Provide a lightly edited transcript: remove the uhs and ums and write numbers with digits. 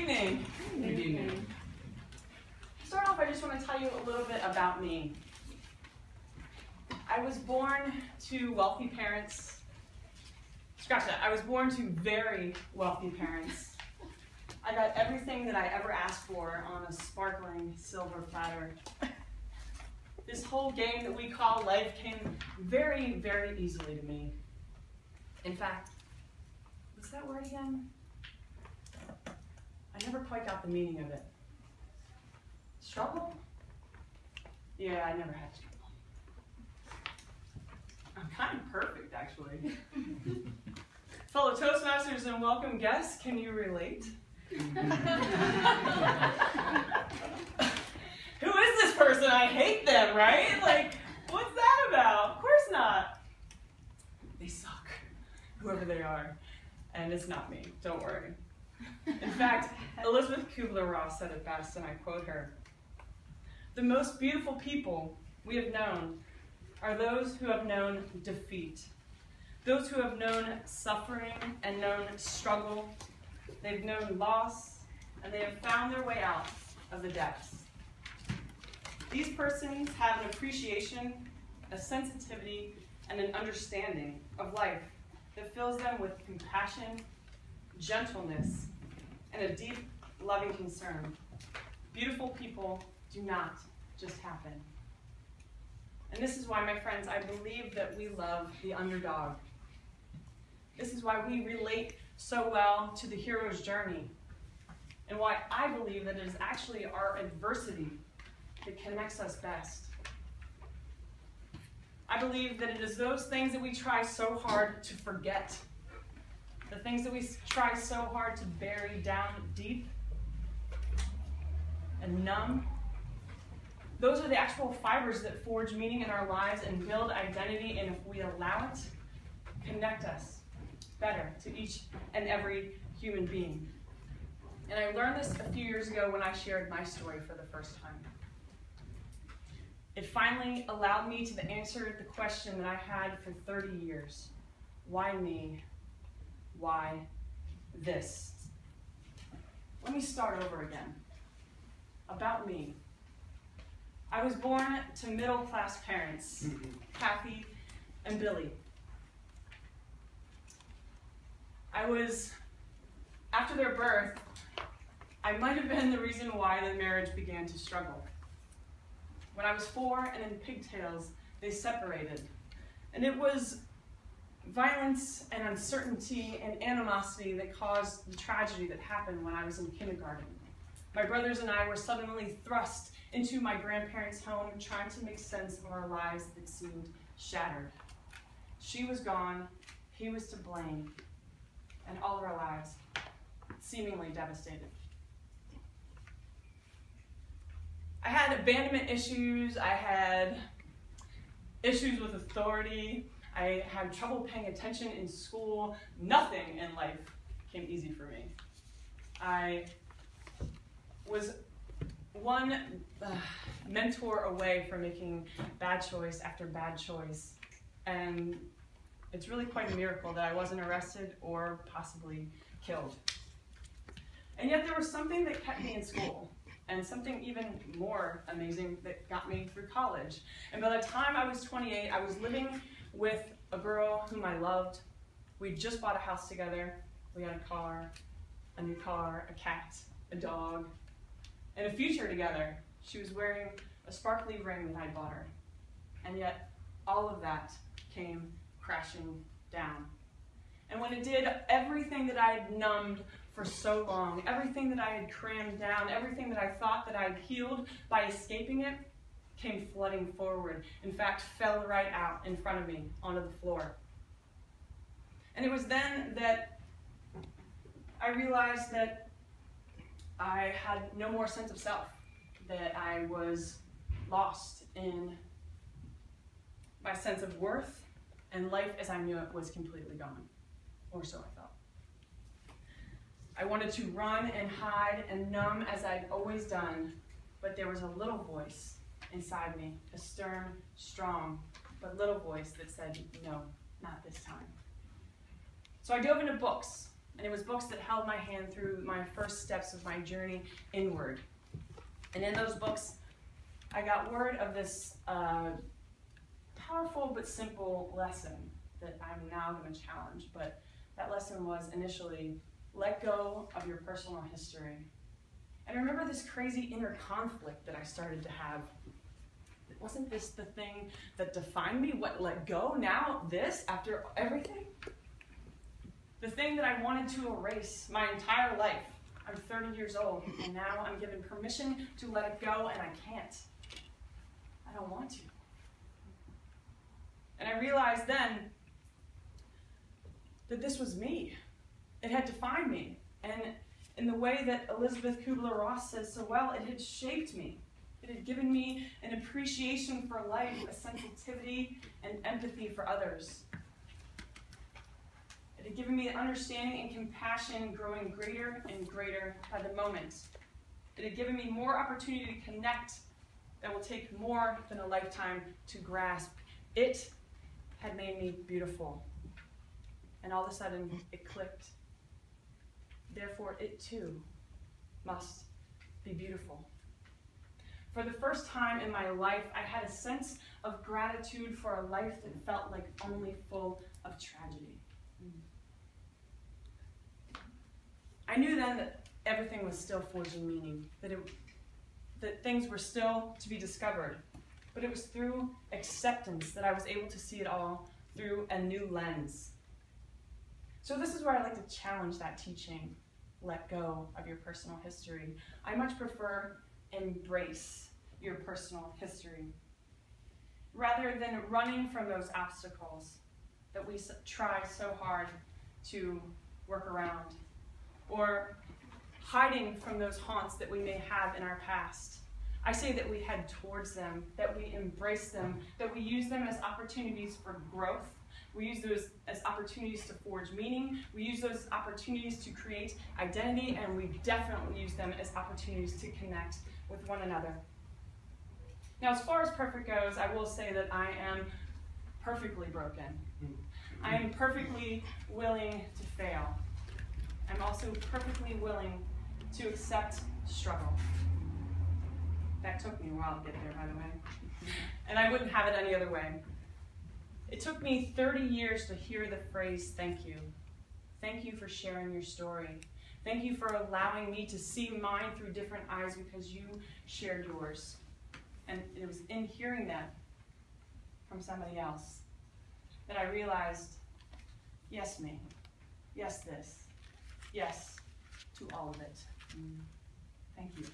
evening. Good evening. To start off, I just want to tell you a little bit about me. I was born to wealthy parents. Scratch that. I was born to very wealthy parents. I got everything that I ever asked for on a sparkling silver platter. This whole game that we call life came very, very easily to me. In fact, what's that word again? I never quite got the meaning of it. Struggle? Yeah, I never had struggle. I'm kind of perfect, actually. Fellow Toastmasters and welcome guests, can you relate? Who is this person? I hate them, right? Like, what's that about? Of course not. They suck, whoever they are. And it's not me, don't worry. In fact, Elizabeth Kubler-Ross said it best, and I quote her. The most beautiful people we have known are those who have known defeat. Those who have known suffering and known struggle. They've known loss, and they have found their way out of the depths. These persons have an appreciation, a sensitivity, and an understanding of life that fills them with compassion, gentleness, and a deep, loving concern. Beautiful people do not just happen. And this is why, my friends, I believe that we love the underdog. This is why we relate so well to the hero's journey, and why I believe that it is actually our adversity that connects us best. I believe that it is those things that we try so hard to forget, the things that we try so hard to bury down deep and numb. Those are the actual fibers that forge meaning in our lives and build identity, and if we allow it, connect us better to each and every human being. And I learned this a few years ago when I shared my story for the first time. It finally allowed me to answer the question that I had for 30 years. Why me? Why this? Let me start over again. About me. I was born to middle-class parents, Kathy and Billy. After their birth, I might have been the reason why the marriage began to struggle. When I was 4 and in pigtails, they separated. And it was violence and uncertainty and animosity that caused the tragedy that happened when I was in kindergarten. My brothers and I were suddenly thrust into my grandparents' home, trying to make sense of our lives that seemed shattered. She was gone, he was to blame, and all of our lives seemingly devastated. I had abandonment issues, I had issues with authority, I had trouble paying attention in school. Nothing in life came easy for me. I was one mentor away from making bad choice after bad choice, and it's really quite a miracle that I wasn't arrested or possibly killed. And yet there was something that kept me in school, and something even more amazing that got me through college. And by the time I was 28, I was living with a girl whom I loved. We just bought a house together. We had a car, a new car, a cat, a dog, and a future together. She was wearing a sparkly ring that I bought her. And yet, all of that came crashing down. And when it did, everything that I had numbed for so long, everything that I had crammed down, everything that I thought that I had healed by escaping it, came flooding forward. In fact, fell right out in front of me onto the floor. And it was then that I realized that I had no more sense of self, that I was lost in my sense of worth, and life as I knew it was completely gone, or so I thought. I wanted to run and hide and numb as I'd always done, but there was a little voice inside me, a stern, strong, but little voice that said, no, not this time. So I dove into books. And it was books that held my hand through my first steps of my journey inward. And in those books, I got word of this powerful but simple lesson that I'm now going to challenge. But that lesson was initially, let go of your personal history. And I remember this crazy inner conflict that I started to have. Wasn't this the thing that defined me? What, let go now? This, after everything? The thing that I wanted to erase my entire life. I'm 30 years old, and now I'm given permission to let it go, and I can't. I don't want to. And I realized then that this was me. It had defined me. And in the way that Elizabeth Kubler-Ross says so well, it had shaped me. It had given me an appreciation for life, a sensitivity and empathy for others. It had given me an understanding and compassion growing greater and greater by the moment. It had given me more opportunity to connect that will take more than a lifetime to grasp. It had made me beautiful. And all of a sudden, it clicked. Therefore, it too must be beautiful. For the first time in my life, I had a sense of gratitude for a life that felt like only full of tragedy. I knew then that everything was still forging meaning, that things were still to be discovered. But it was through acceptance that I was able to see it all through a new lens. So this is where I like to challenge that teaching. Let go of your personal history. I much prefer embrace your personal history. Rather than running from those obstacles that we try so hard to work around, or hiding from those haunts that we may have in our past. I say that we head towards them, that we embrace them, that we use them as opportunities for growth. We use those as opportunities to forge meaning. We use those opportunities to create identity, and we definitely use them as opportunities to connect with one another. Now, as far as perfect goes, I will say that I am perfectly broken. I am perfectly willing to fail. I'm also perfectly willing to accept struggle. That took me a while to get there, by the way. And I wouldn't have it any other way. It took me 30 years to hear the phrase, thank you. Thank you for sharing your story. Thank you for allowing me to see mine through different eyes because you shared yours. And it was in hearing that from somebody else that I realized, yes, me. Yes, this. Yes, to all of it. Thank you.